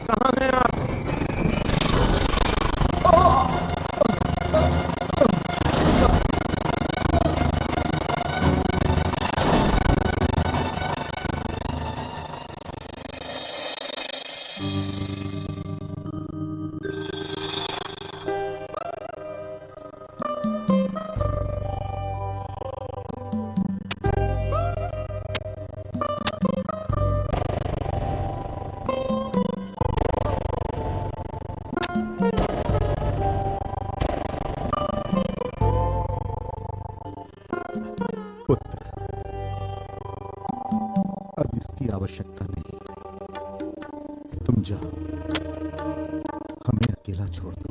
कहाँ हैं आप? पुत्र, अब इसकी आवश्यकता नहीं। तुम जाओ, हमें अकेला छोड़ दो।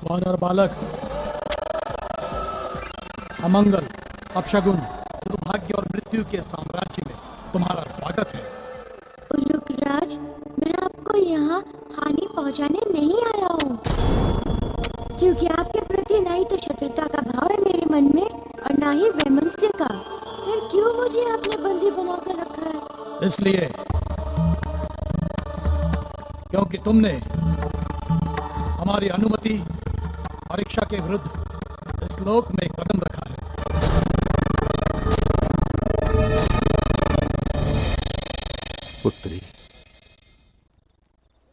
वानर बालक, अमंगल, अपशगुन, दुर्भाग्य और मृत्यु के साम्राज्य में तुम्हारा स्वागत है। उल्लूक राज, मैं आपको यहाँ हानि पहुँचाने नहीं आया हूँ, क्योंकि आपके प्रति ना ही तो शत्रुता का भाव है मेरे मन में और ना ही वैमनस्य का। फिर क्यों मुझे आपने बंदी बनाकर रखा है? इसलिए क्योंकि तुमने हमारी अनुमति और इच्छा के विरुद्ध इस लोक में कदम रखा है। पुत्री,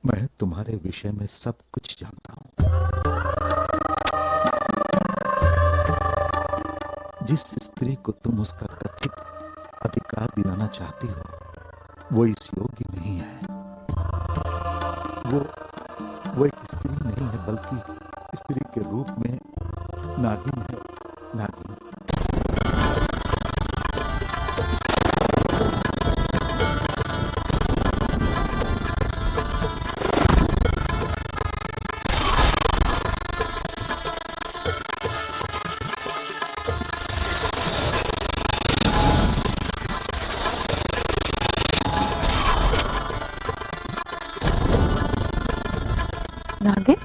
मैं तुम्हारे विषय में सब कुछ जानता हूं। जिस स्त्री को तुम उसका कथित अधिकार दिलाना चाहती हो, वो इस योग्य नहीं है। वो एक स्त्री नहीं है, बल्कि स्त्री के रूप में नागिन है। नागिन। नागिन?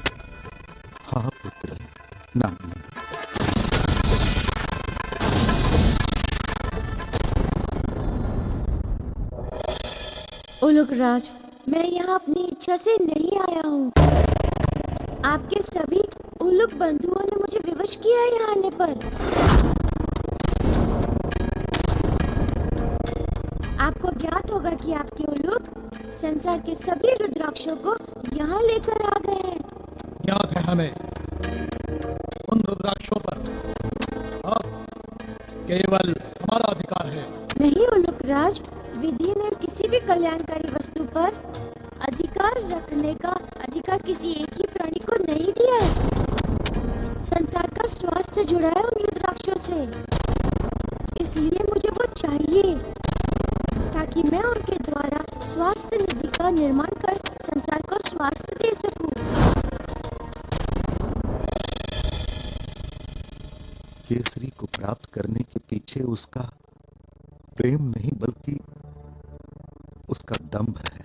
हाँ पुत्री, नागिन। उल्लूक राज, मैं यहाँ अपनी इच्छा से नहीं आया हूँ। आपके सभी उल्लूक बंधुओं ने मुझे विवश किया है यहाँ आने पर। आपको ज्ञात होगा कि आपके उल्लूक संसार के सभी रुद्राक्षों को यहाँ लेकर आ गए हैं। ज्ञात है हमें। उन रुद्राक्षों पर अब केवल हमारा अधिकार है। नहीं उल्लूक राज, विधि ने किसी भी कल्याणकारी वस्तु पर अधिकार रखने का अधिकार किसी एक ही प्राणी को नहीं दिया है। संसार का स्वास्थ्य जुड़ा है उन रुद्राक्षों से, इसलिए मुझे वो चाहिए ताकि मैं उनके द्वारा स्वास्थ्य निधि का निर्माण कर संसार को स्वास्थ्य दे सकूं। केसरी को प्राप्त करने के पीछे उसका प्रेम नहीं, बल्कि उसका दंभ है।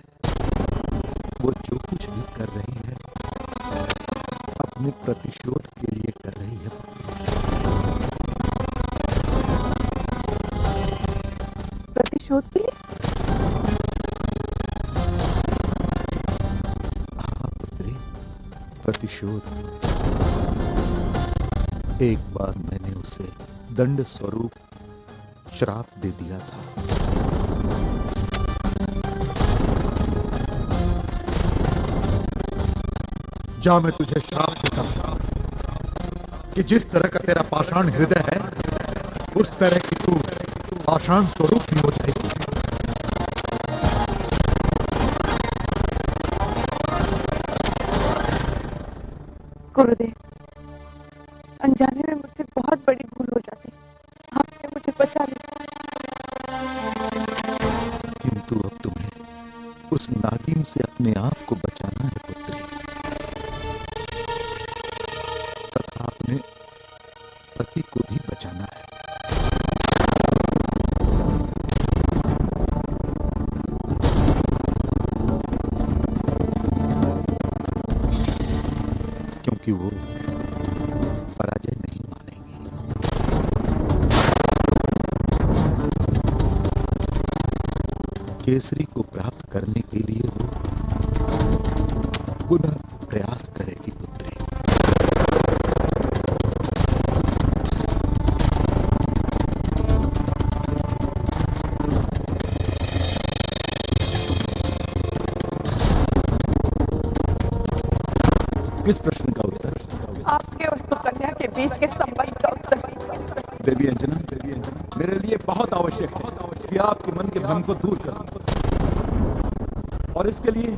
वो जो कुछ भी कर रही है अपने प्रतिशोध के लिए कर रही है। प्रतिशोध के लिए? हाँ पुत्री, प्रतिशोध। एक बार मैंने उसे दंड स्वरूप श्राप दे दिया था। जा, मैं तुझे श्राप देता हूं कि जिस तरह का तेरा पाषाण हृदय है, उस तरह की तू पाषाण स्वरूप ही हो जाएगी। गुरुदेव, अनजाने में मुझसे बहुत बड़ी भूल हो जाती। आपने मुझे बचा लिया। किंतु अब तुम्हें उस नागिन से अपने आप को बचाना है पुत्री, तथा अपने पति को भी बचाना है। क्योंकि वो पराजय नहीं मानेंगे। केसरी को प्राप्त करने के लिए वो पुनः प्रयास करेगी पुत्री। किस प्रश्न का उत्तर? आपके और सुकन्या के बीच के संबंध का उत्तर। देवी अंजना, मेरे लिए बहुत आवश्यक है कि आपके मन के भ्रम को दूर करूं, और इसके लिए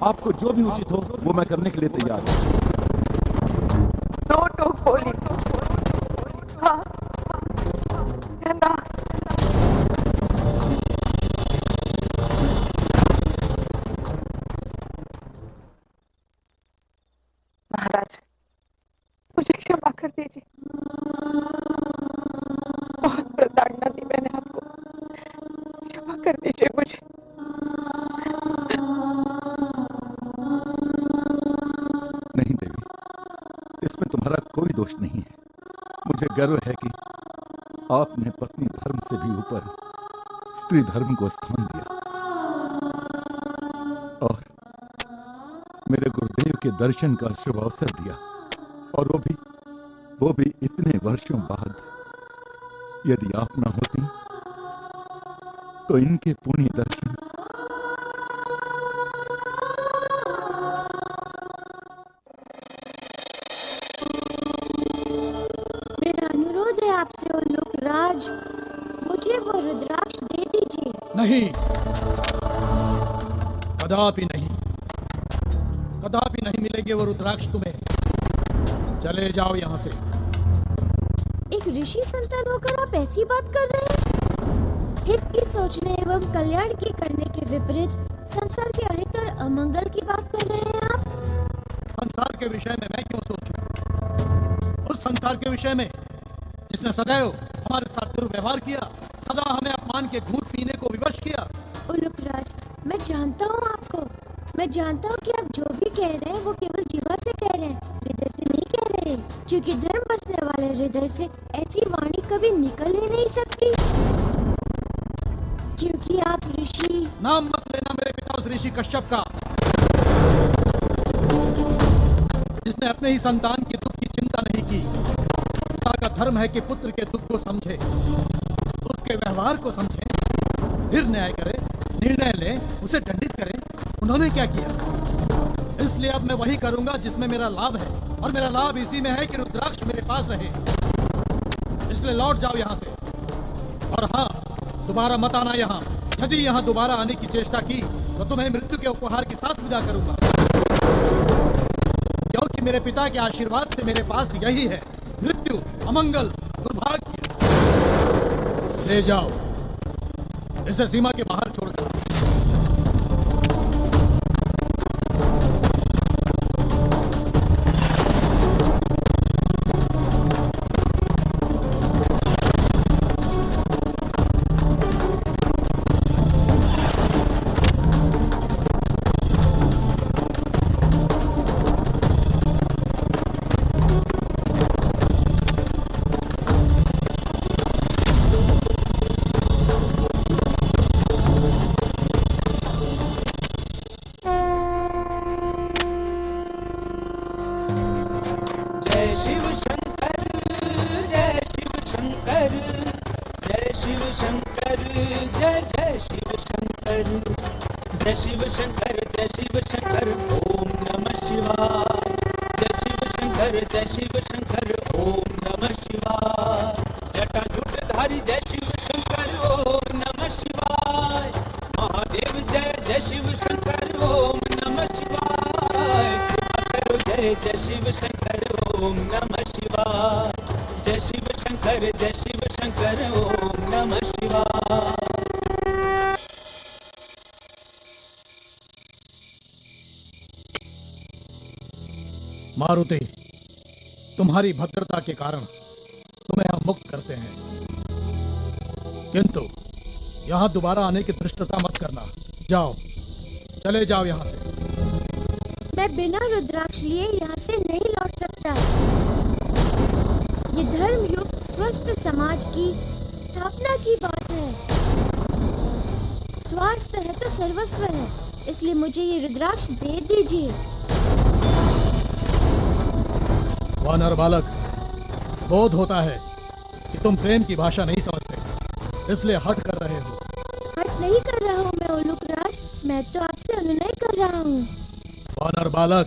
आपको जो भी उचित हो वो मैं करने के लिए तैयार हूं। दो टूक बोली। हाँ या ना। महाराज, मुझे क्षमा कर दीजिए। बहुत प्रताड़ना दी मैंने आपको। क्षमा कर दीजिए मुझे। नहीं देवी, इसमें तुम्हारा कोई दोष नहीं है। मुझे गर्व है कि आपने पत्नी धर्म से भी ऊपर स्त्री धर्म को स्थान दिया, और मेरे गुरुदेव के दर्शन का शुभ अवसर दिया, और वो भी इतने वर्षों बाद। यदि आप ना होती तो इनके पुण्य दर्शन मेरा अनुरोध है आपसे उल्लूक राज, मुझे वो रुद्राक्ष दे दीजिए। नहीं, कदापि नहीं, कदापि नहीं मिलेंगे वो रुद्राक्ष तुम्हें। चले जाओ यहाँ से। एक ऋषि संतान होकर आप ऐसी बात कर रहे हैं? हित की सोचने एवं कल्याण की करने के विपरीत संसार के अहित और अमंगल की बात कर रहे हैं आप। संसार के विषय में मैं क्यों सोचूं? उस संसार के विषय में जिसने सदैव हमारे साथ दुर्व्यवहार किया, सदा हमें अपमान के घूंट पीने को विवश किया। उल्लूक राज, मैं जानता हूँ आपको। मैं जानता हूँ कि आप जो भी कह रहे हैं वो केवल जीवा से कह रहे हैं, हृदय से नहीं कह रहे, क्योंकि धर्म बसने वाले हृदय से ऐसी वाणी कभी निकल ही नहीं सकती, क्योंकि आप ऋषि। नाम मत लेना मेरे पिता उस ऋषि कश्यप का, जिसने अपने ही संतान के दुख की चिंता नहीं की। पिता का धर्म है कि पुत्र के दुख को समझे, उसके व्यवहार को समझे, फिर न्याय करे, निर्णय ले, उसे दंडित करे। उन्होंने क्या किया? इसलिए अब मैं वही करूंगा जिसमें मेरा लाभ है, और मेरा लाभ इसी में है कि रुद्राक्ष मेरे पास रहे। इसलिए लौट जाओ यहाँ से, और हाँ, दोबारा मत आना यहाँ। यदि यहाँ दोबारा आने की चेष्टा की तो तुम्हें मृत्यु के उपहार के साथ विदा करूंगा, क्योंकि मेरे पिता के आशीर्वाद से मेरे पास यही है, मृत्यु, अमंगल, दुर्भाग्य। ले जाओ, इसे सीमा के बाहर छोड़ दो। जय शिव शंकर, जय शिव शंकर, जय शिव शंकर, जय जय शिव शंकर, जय शिव शंकर, जय शिव शंकर, ओम नमः शिवाय। जय शिव शंकर, जय शिव शंकर, ओम नमः शिवाय। जटा जटाजूटधारी जय शिव शंकर, ओम नमः शिवाय। महादेव जय जय शिव शंकर, ओम नमः शिवाय। कृपा करो जय जय शिव शंकर, ओम ओम नमः शिवाय। जय शिव शंकर ओम नमः शिवाय। मारुति, तुम्हारी भद्रता के कारण तुम्हें हम मुक्त करते हैं, किंतु यहाँ दोबारा आने की धृष्टता मत करना। जाओ, चले जाओ यहाँ से। मैं बिना रुद्राक्ष लिए यहाँ से नहीं लौट सकता। ये धर्मयुक्त स्वस्थ समाज की स्थापना की बात है। स्वास्थ्य है तो सर्वस्व है, इसलिए मुझे ये रुद्राक्ष दे दीजिए। वानर बालक, बोध होता है कि तुम प्रेम की भाषा नहीं समझते, इसलिए हट कर रहे हो। हट नहीं कर रहा हूँ मैं उल्लूक राज, मैं तो आपसे अनुनय कर रहा हूँ। वानर बालक,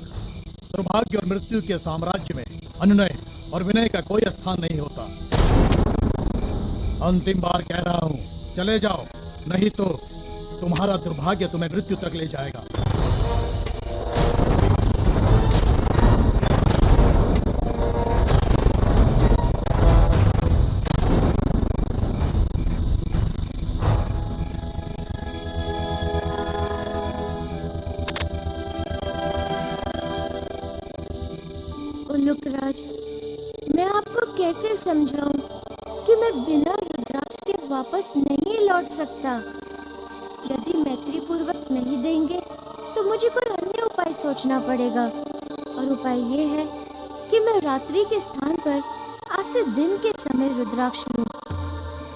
दुर्भाग्य और मृत्यु के साम्राज्य में अनुनय और विनय का कोई स्थान नहीं होता। अंतिम बार कह रहा हूँ, चले जाओ, नहीं तो तुम्हारा दुर्भाग्य तुम्हें मृत्यु तक ले जाएगा। उल्लूक राज, मैं आपको कैसे समझाऊं कि मैं बिना रुद्राक्ष के वापस नहीं लौट सकता। यदि मैत्री पूर्वक नहीं देंगे तो मुझे कोई अन्य उपाय सोचना पड़ेगा, और उपाय ये है कि मैं रात्रि के स्थान पर आपसे दिन के समय रुद्राक्ष लूं,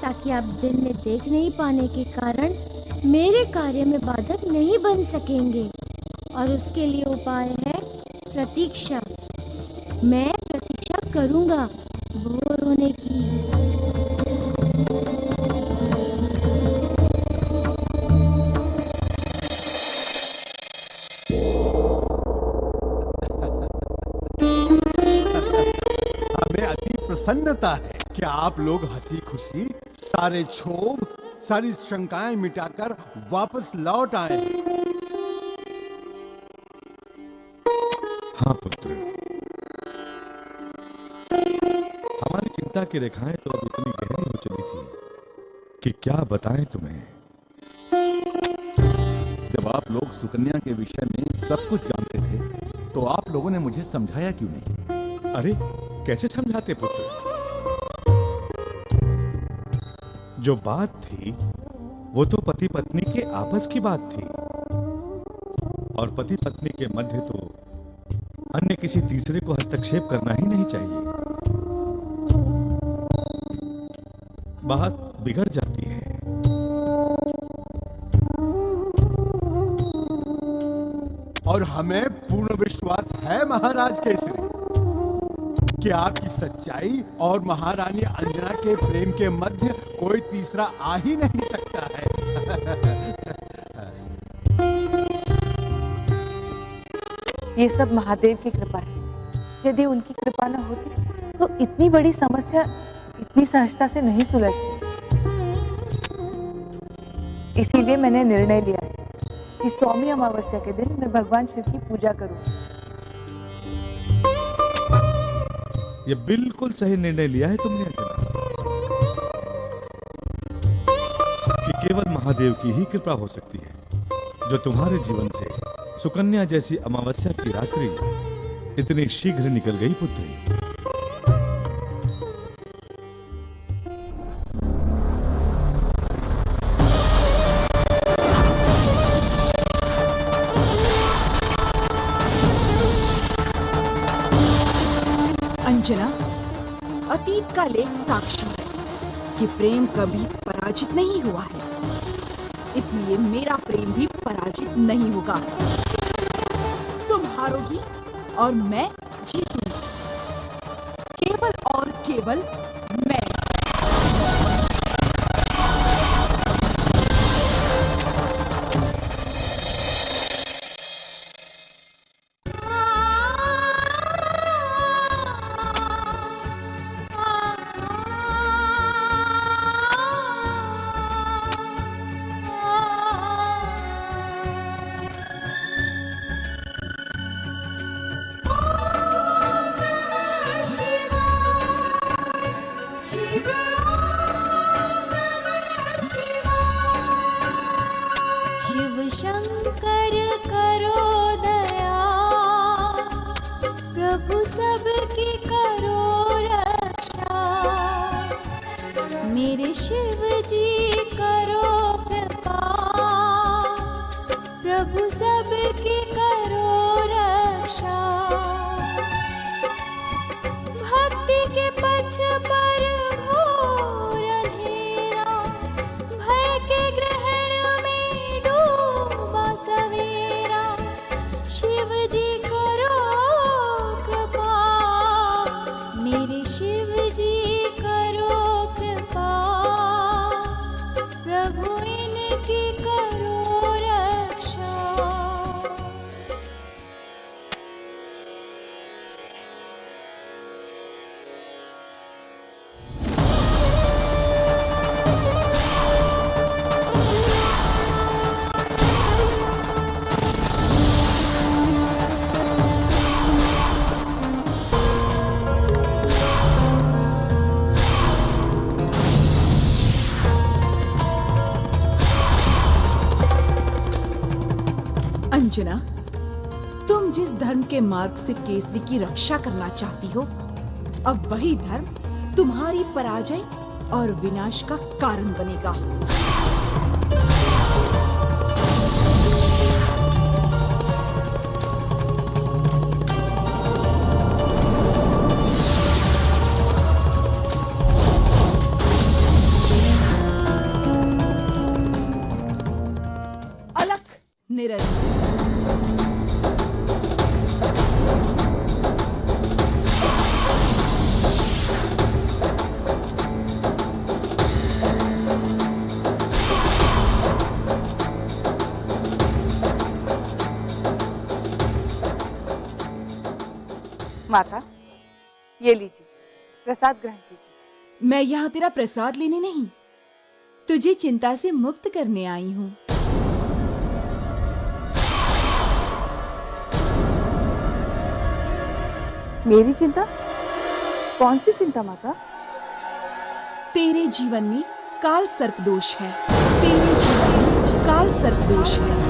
ताकि आप दिन में देख नहीं पाने के कारण मेरे कार्य में बाधक नहीं बन सकेंगे। और उसके लिए उपाय है प्रतीक्षा। मैं प्रतीक्षा करूंगा भोर होने की। हमें अति प्रसन्नता है कि आप लोग हंसी खुशी सारे क्षोभ, सारी शंकाएं मिटाकर वापस लौट आए। हाँ पुत्र, हमारी चिंता की रेखाएं तो अब इतनी गहरी हो चली थी कि क्या बताएं तुम्हें। जब आप लोग सुकन्या के विषय में सब कुछ जानते थे तो आप लोगों ने मुझे समझाया क्यों नहीं? अरे कैसे समझाते पुत्र? जो बात थी वो तो पति पत्नी के आपस की बात थी, और पति पत्नी के मध्य तो अन्य किसी तीसरे को हस्तक्षेप करना ही नहीं चाहिए। बात बिगड़ जाती है। और हमें पूर्ण विश्वास है महाराज केसरी कि आपकी सच्चाई और महारानी अंजना के प्रेम के मध्य कोई तीसरा आ ही नहीं सकता है। ये सब महादेव की कृपा है। यदि उनकी कृपा न होती तो इतनी बड़ी समस्या इतनी सहजता से नहीं सुलझती। इसीलिए मैंने निर्णय लिया है कि सौमी अमावस्या के दिन मैं भगवान शिव की पूजा करूं। ये बिल्कुल सही निर्णय लिया है तुमने अंजना, कि केवल महादेव की ही कृपा हो सकती है जो तुम्हारे जीवन से सुकन्या जैसी अमावस्या की रात्रि इतनी शीघ्र निकल गई पुत्री। अंजना, अतीत का लेख साक्षी है कि प्रेम कभी पराजित नहीं हुआ है, इसलिए मेरा प्रेम भी पराजित नहीं होगा। तुम हारोगी और मैं जीतूंगी, केवल और केवल मैं। प्रभु सबकी करो रक्षा, मेरे शिव जी करो कृपा, प्रभु सबकी करो रक्षा। भक्ति के पथ पर घोर अंधेरा, भय के ग्रहण में डूबा सवेरा, शिव जी करो कृपा, मेरे शिव जी करो कृपा, प्रभु इनकी करो रक्षा। अंजना, तुम जिस धर्म के मार्ग से केसरी की रक्षा करना चाहती हो, अब वही धर्म तुम्हारी पराजय और विनाश का कारण बनेगा। अलख निरंजन। माता, ये लीजिए, प्रसाद ग्रहण कीजिए। मैं यहाँ तेरा प्रसाद लेने नहीं, तुझे चिंता से मुक्त करने आई हूँ। मेरी चिंता? कौन सी चिंता माता? तेरे जीवन में काल सर्प दोष है, तेरे जीवन में काल सर्प दोष है।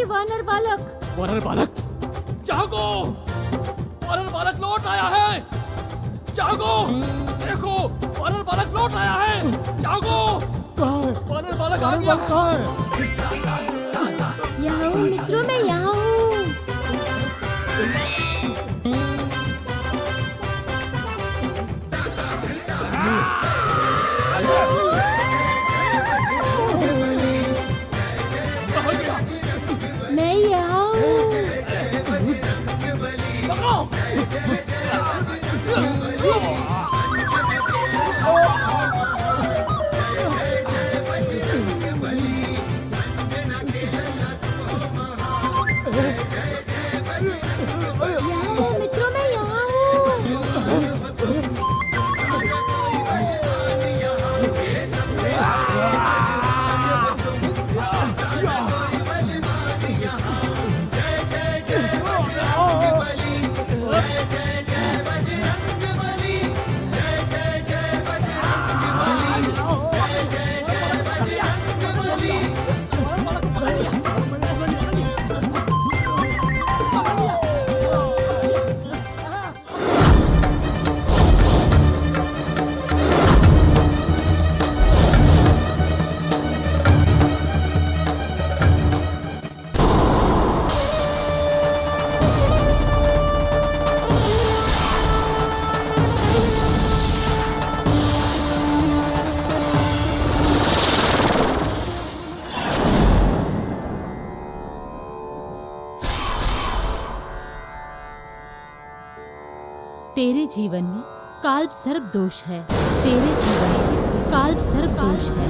वानर बालक। वानर बालक, जागो! वानर बालक लौट आया है, जागो! देखो, वानर बालक लौट आया है, जागो! वानर बालक आ गया है। यहाँ हूँ मित्रों, मैं यहाँ हूँ। मैं यहाँ हूँ। तेरे जीवन में काल्प सर्प दोष है। तेरे जीवन में काल्प सर्प दोष है।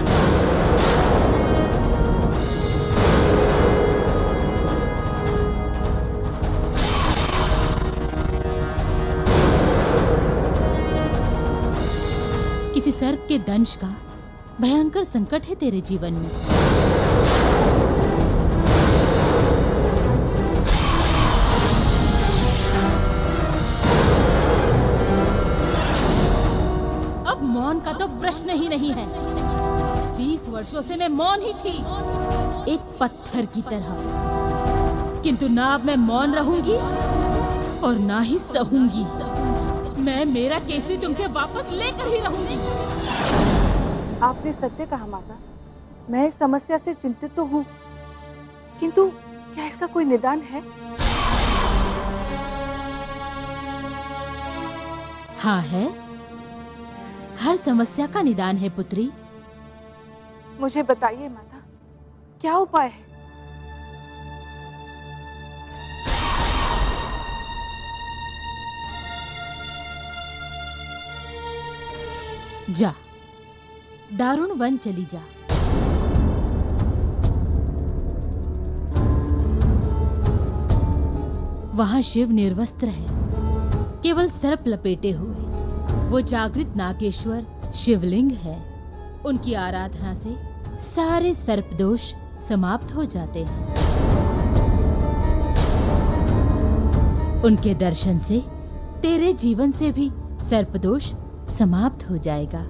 किसी सर्प के दंश का भयंकर संकट है तेरे जीवन में। अब मौन का तो प्रश्न ही नहीं है। 20 वर्षों से मैं मौन ही थी, एक पत्थर की तरह। किंतु ना अब मैं मौन रहूंगी और ना ही सहूंगी। मैं मेरा केसरी तुमसे वापस लेकर ही रहूंगी। आपने सत्य कहा माता। मैं इस समस्या से चिंतित तो हूँ, किंतु क्या इसका कोई निदान है? हाँ है, हर समस्या का निदान है पुत्री। मुझे बताइए माता, क्या उपाय है? जा, दारुण वन चली जा। वहां शिव निर्वस्त्र है, केवल सर्प लपेटे हुए। वो जागृत नागेश्वर शिवलिंग है। उनकी आराधना से सारे सर्प दोष समाप्त हो जाते हैं। उनके दर्शन से तेरे जीवन से भी सर्प दोष समाप्त हो जाएगा।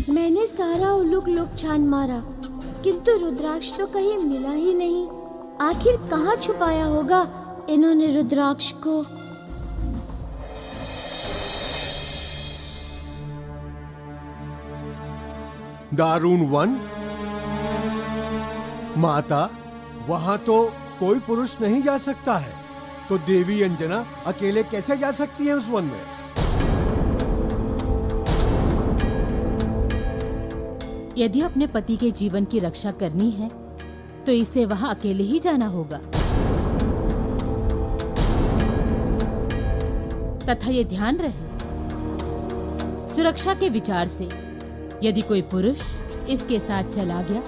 मैंने सारा उलूक लोक छान मारा, किंतु रुद्राक्ष तो कहीं मिला ही नहीं। आखिर कहाँ छुपाया होगा इन्होंने रुद्राक्ष को? दारुण वन? माता, वहां तो कोई पुरुष नहीं जा सकता है, तो देवी अंजना अकेले कैसे जा सकती है उस वन में? यदि अपने पति के जीवन की रक्षा करनी है तो इसे वहां अकेले ही जाना होगा। तथा ये ध्यान रहे, सुरक्षा के विचार से यदि कोई पुरुष इसके साथ चला गया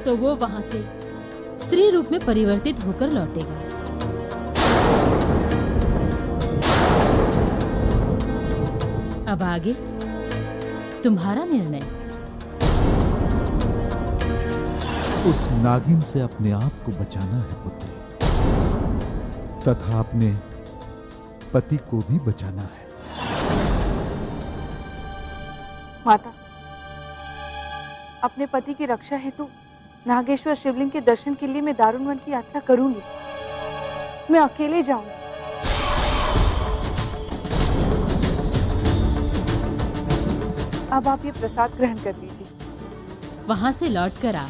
तो वो वहां से स्त्री रूप में परिवर्तित होकर लौटेगा। अब आगे तुम्हारा निर्णय। उस नागिन से अपने आप को बचाना है पुत्री, तथा अपने पति को भी बचाना है। माता, अपने पति की रक्षा हेतु नागेश्वर शिवलिंग के दर्शन के लिए मैं दारुण वन की यात्रा करूंगी। मैं अकेले जाऊंगी। अब आप ये प्रसाद ग्रहण कर लीजिए। वहां से लौट कर आ,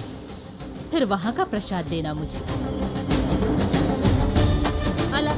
फिर वहां का प्रसाद देना मुझे। अलग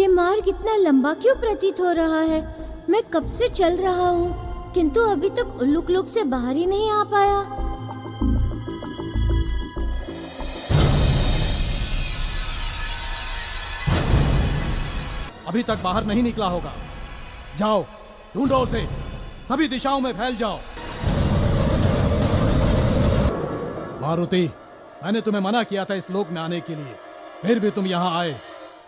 ये मार्ग इतना लंबा क्यों प्रतीत हो रहा है? मैं कब से चल रहा हूँ, किंतु अभी तक उल्लूक लोक से बाहर ही नहीं आ पाया। अभी तक बाहर नहीं निकला होगा। जाओ, ढूंढो उसे, सभी दिशाओं में फैल जाओ। मारुति, मैंने तुम्हें मना किया था इस लोक में आने के लिए, फिर भी तुम यहाँ आए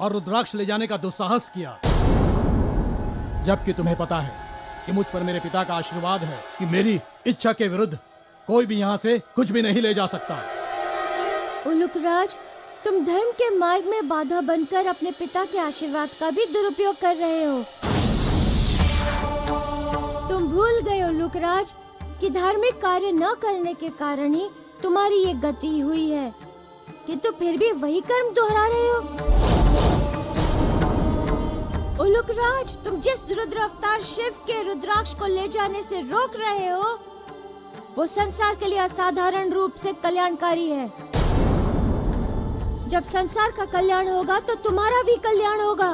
और रुद्राक्ष ले जाने का दुस्साहस किया, जबकि तुम्हें पता है कि मुझ पर मेरे पिता का आशीर्वाद है कि मेरी इच्छा के विरुद्ध कोई भी यहाँ से कुछ भी नहीं ले जा सकता। उल्लूक राज, तुम धर्म के मार्ग में बाधा बनकर अपने पिता के आशीर्वाद का भी दुरुपयोग कर रहे हो। तुम भूल गए उल्लूक राज कि धार्मिक कार्य न करने के कारण ही तुम्हारी ये गति हुई है, किंतु फिर भी वही कर्म दोहरा रहे हो। उल्लूक राज, तुम जिस रुद्र अवतार शिव के रुद्राक्ष को ले जाने से रोक रहे हो, वो संसार के लिए असाधारण रूप से कल्याणकारी है। जब संसार का कल्याण होगा तो तुम्हारा भी कल्याण होगा।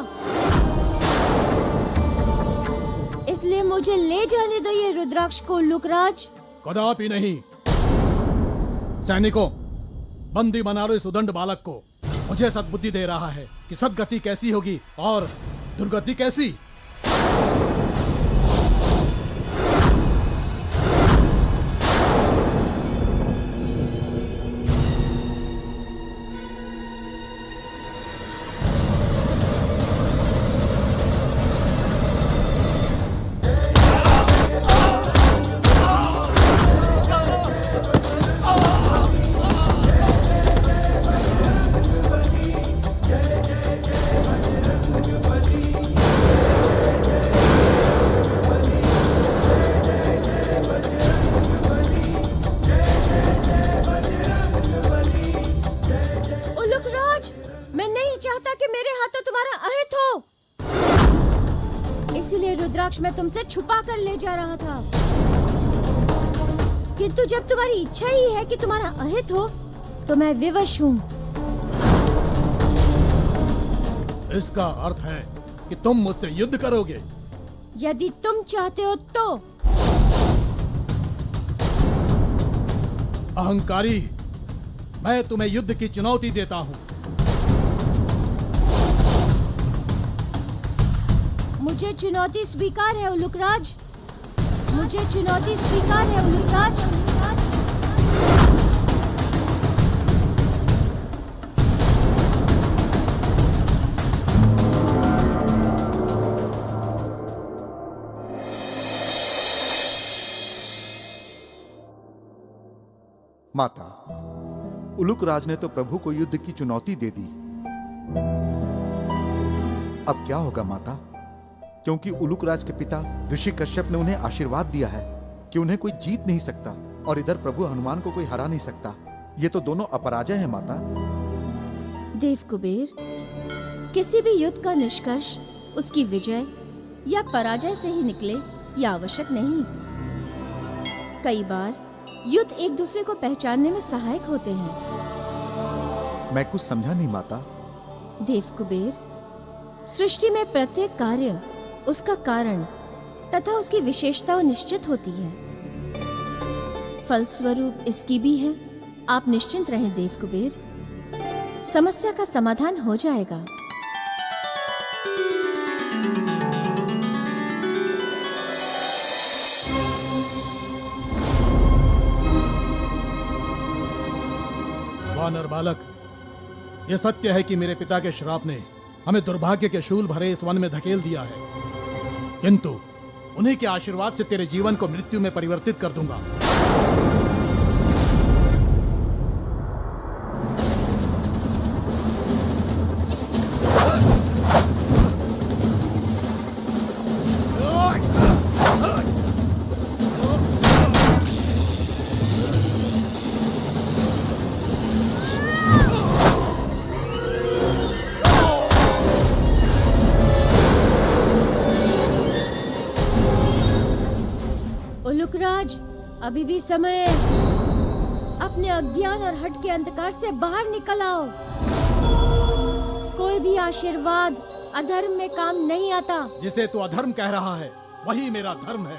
इसलिए मुझे ले जाने दो ये रुद्राक्ष को उल्लूक राज। कदापि नहीं। सैनिकों, बंदी बना लो इस उदंड बालक को। मुझे सद्बुद्धि दे रहा है कि सद्गति कैसी होगी और दुर्गति कैसी। मैं तुमसे छुपा कर ले जा रहा था, किंतु जब तुम्हारी इच्छा ही है कि तुम्हारा अहित हो, तो मैं विवश हूँ। इसका अर्थ है कि तुम मुझसे युद्ध करोगे? यदि तुम चाहते हो तो। अहंकारी, मैं तुम्हें युद्ध की चुनौती देता हूँ। मुझे चुनौती स्वीकार है उल्लूक राज। मुझे चुनौती स्वीकार है उल्लूक राज। माता, उल्लूक राज ने तो प्रभु को युद्ध की चुनौती दे दी। अब क्या होगा माता? क्योंकि उल्लूक राज के पिता ऋषि कश्यप ने उन्हें आशीर्वाद दिया है कि उन्हें कोई जीत नहीं सकता और इधर प्रभु हनुमान को कोई हरा नहीं सकता। ये तो दोनों अपराजय हैं माता। देव कुबेर, किसी भी युद्ध का निष्कर्ष उसकी विजय या पराजय से ही निकले, यह आवश्यक नहीं। कई बार युद्ध एक दूसरे को पहचानने में सहायक होते हैं। मैं कुछ समझा नहीं माता। देव कुबेर, सृष्टि में प्रत्येक कार्य उसका कारण तथा उसकी विशेषताओं निश्चित होती है। फलस्वरूप इसकी भी है। आप निश्चिंत रहें देव कुबेर, समस्या का समाधान हो जाएगा। वानर बालक, यह सत्य है कि मेरे पिता के श्राप ने हमें दुर्भाग्य के शूल भरे इस वन में धकेल दिया है, किंतु उन्हीं के आशीर्वाद से तेरे जीवन को मृत्यु में परिवर्तित कर दूंगा। अभी भी समय है। अपने अज्ञान और हट के अंधकार से बाहर निकल आओ। कोई भी आशीर्वाद अधर्म में काम नहीं आता। जिसे तू अधर्म कह रहा है वही मेरा धर्म है।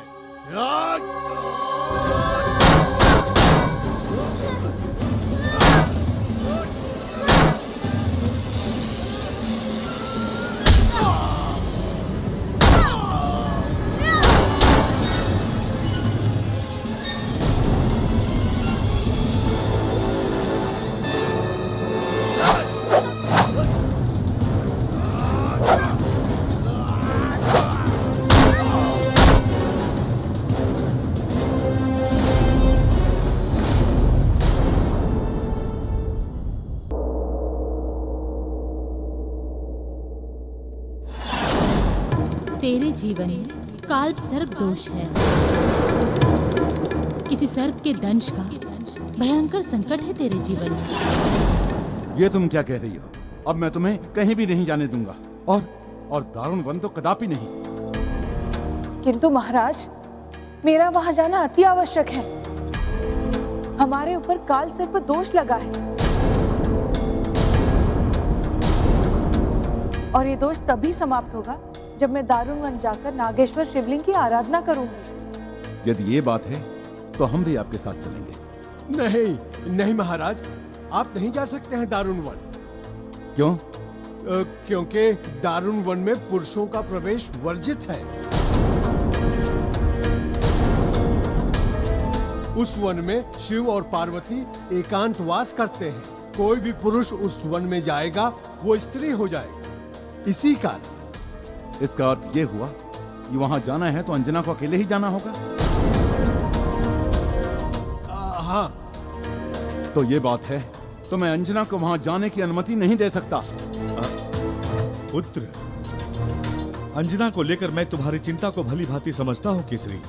तेरे जीवन में काल्प सर्प दोष है। किसी सर्प के दंश का भयंकर संकट है तेरे जीवन में। ये तुम क्या कह रही हो? अब मैं तुम्हें कहीं भी नहीं जाने दूंगा और दारुण वन तो कदापि नहीं। किंतु महाराज, मेरा वहां जाना अति आवश्यक है। हमारे ऊपर काल सर्प दोष लगा है और ये दोष तभी समाप्त होगा जब मैं दारुण वन जाकर नागेश्वर शिवलिंग की आराधना करूंगी। यदि ये बात है तो हम भी आपके साथ चलेंगे। नहीं नहीं महाराज, आप नहीं जा सकते हैं दारुण वन। क्यों? क्योंकि दारुण वन में पुरुषों का प्रवेश वर्जित है। उस वन में शिव और पार्वती एकांतवास करते हैं। कोई भी पुरुष उस वन में जाएगा वो स्त्री हो जाएगा। इसी कारण इसका अर्थ ये हुआ कि वहां जाना है तो अंजना को अकेले ही जाना होगा। हाँ। तो ये बात है तो मैं अंजना को वहां जाने की अनुमति नहीं दे सकता। पुत्र, अंजना को लेकर मैं तुम्हारी चिंता को भली भांति समझता हूँ केसरी,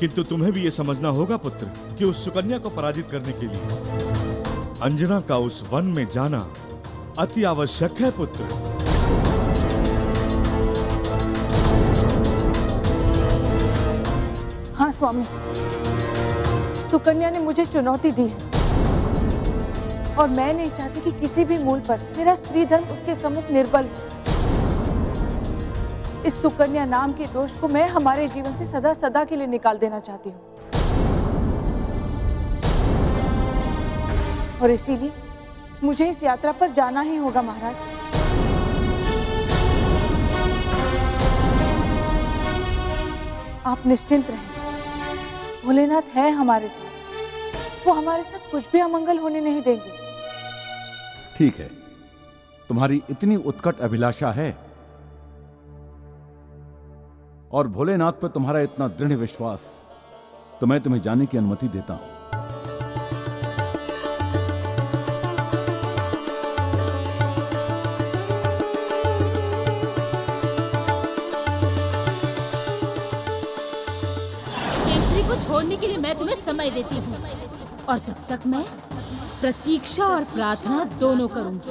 किंतु तुम्हें भी ये समझना होगा पुत्र कि उस सुकन्या को पराजित करने के लिए अंजना का उस वन में जाना अति आवश्यक है पुत्र। हाँ स्वामी, सुकन्या ने मुझे चुनौती दी है और मैं नहीं चाहती कि किसी भी मूल पर मेरा स्त्री धर्म उसके सम्मुख निर्बल हो। इस सुकन्या नाम के दोष को मैं हमारे जीवन से सदा सदा के लिए निकाल देना चाहती हूँ और इसीलिए मुझे इस यात्रा पर जाना ही होगा महाराज। आप निश्चिंत रहें, भोलेनाथ है हमारे साथ। वो हमारे साथ कुछ भी अमंगल होने नहीं देंगे। ठीक है, तुम्हारी इतनी उत्कट अभिलाषा है और भोलेनाथ पर तुम्हारा इतना दृढ़ विश्वास, तो मैं तुम्हें जाने की अनुमति देता हूं। छोड़ने के लिए मैं तुम्हें समय देती हूँ और तब तक मैं प्रतीक्षा और प्रार्थना दोनों करूंगी।